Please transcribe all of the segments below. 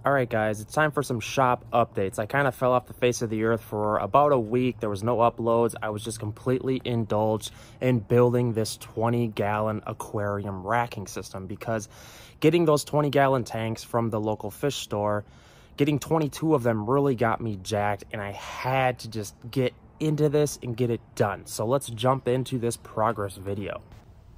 Alright guys, it's time for some shop updates. I kind of fell off the face of the earth for about a week. There was no uploads. I was just completely indulged in building this 20-gallon aquarium racking system because getting those 20-gallon tanks from the local fish store, getting 22 of them really got me jacked, and I had to just get into this and get it done. So let's jump into this progress video.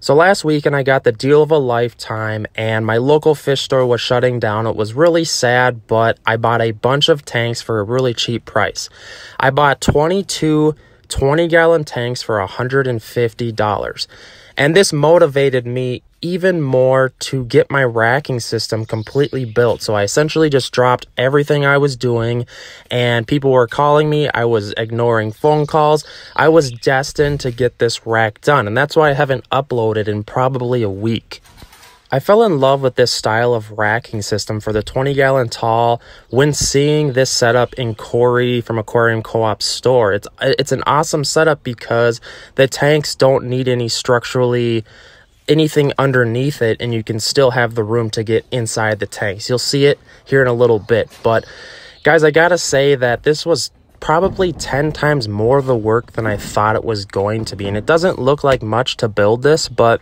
So last weekend I got the deal of a lifetime and my local fish store was shutting down. It was really sad, but I bought a bunch of tanks for a really cheap price. I bought 22 20-gallon tanks for $150. And this motivated me even more to get my racking system completely built. So I essentially just dropped everything I was doing and people were calling me. I was ignoring phone calls. I was destined to get this rack done. And that's why I haven't uploaded in probably a week. I fell in love with this style of racking system for the 20-gallon tall when seeing this setup in Corey from Aquarium Co-op store. It's an awesome setup because the tanks don't need anything underneath it, and you can still have the room to get inside the tanks. You'll see it here in a little bit. But guys, I gotta say that this was probably 10 times more the work than I thought it was going to be. And it doesn't look like much to build this, but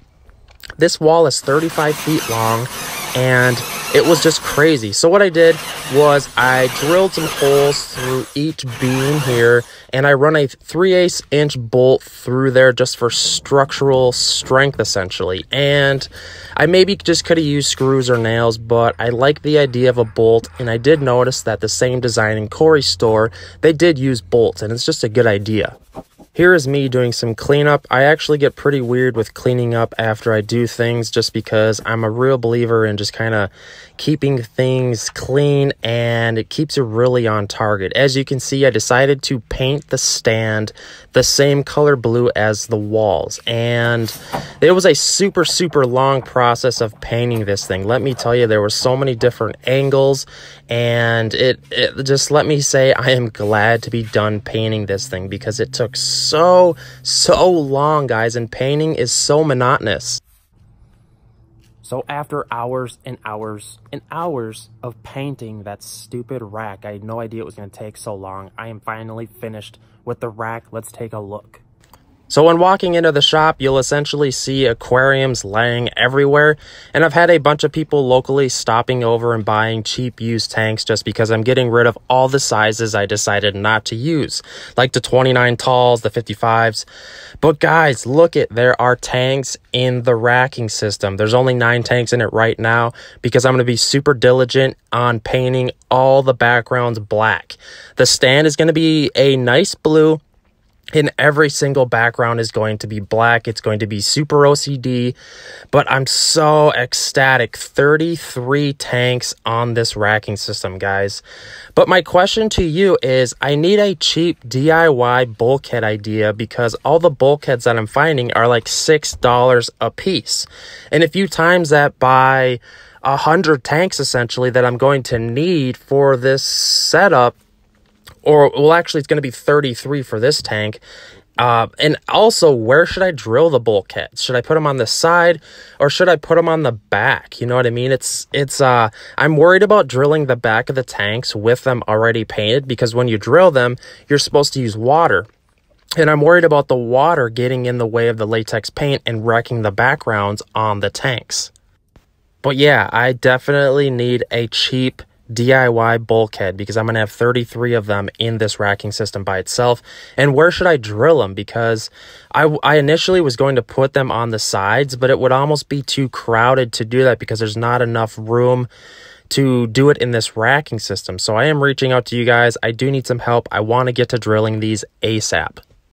this wall is 35 feet long and it was just crazy. So what I did was I drilled some holes through each beam here and I run a 3/8 inch bolt through there just for structural strength essentially. And I maybe just could have used screws or nails, but I like the idea of a bolt, and I did notice that the same design in Corey's store, they did use bolts, and it's just a good idea. Here is me doing some cleanup. I actually get pretty weird with cleaning up after I do things just because I'm a real believer in just kind of keeping things clean, and it keeps you really on target. As you can see, I decided to paint the stand the same color blue as the walls, and it was a super long process of painting this thing. Let me tell you, there were so many different angles, and it just, let me say, I am glad to be done painting this thing because it took so long, guys, and painting is so monotonous. So after hours and hours and hours of painting that stupid rack, I had no idea it was going to take so long. I am finally finished with the rack. Let's take a look. So when walking into the shop, you'll essentially see aquariums laying everywhere. And I've had a bunch of people locally stopping over and buying cheap used tanks just because I'm getting rid of all the sizes I decided not to use, like the 29 talls, the 55s. But guys, look there are tanks in the racking system. There's only 9 tanks in it right now because I'm going to be super diligent on painting all the backgrounds black. The stand is going to be a nice blue, and every single background is going to be black. It's going to be super OCD, but I'm so ecstatic. 33 tanks on this racking system, guys. But my question to you is, I need a cheap DIY bulkhead idea because all the bulkheads that I'm finding are like $6 a piece. And if you times that by 100 tanks essentially that I'm going to need for this setup, or, well, actually, it's going to be 33 for this tank. And also, where should I drill the bulkheads? Should I put them on the side or should I put them on the back? You know what I mean? I'm worried about drilling the back of the tanks with them already painted because when you drill them, you're supposed to use water. And I'm worried about the water getting in the way of the latex paint and wrecking the backgrounds on the tanks. But yeah, I definitely need a cheap DIY bulkhead because I'm going to have 33 of them in this racking system by itself. And where should I drill them? Because I initially was going to put them on the sides, but it would almost be too crowded to do that because there's not enough room to do it in this racking system. So I am reaching out to you guys. I do need some help. I want to get to drilling these ASAP.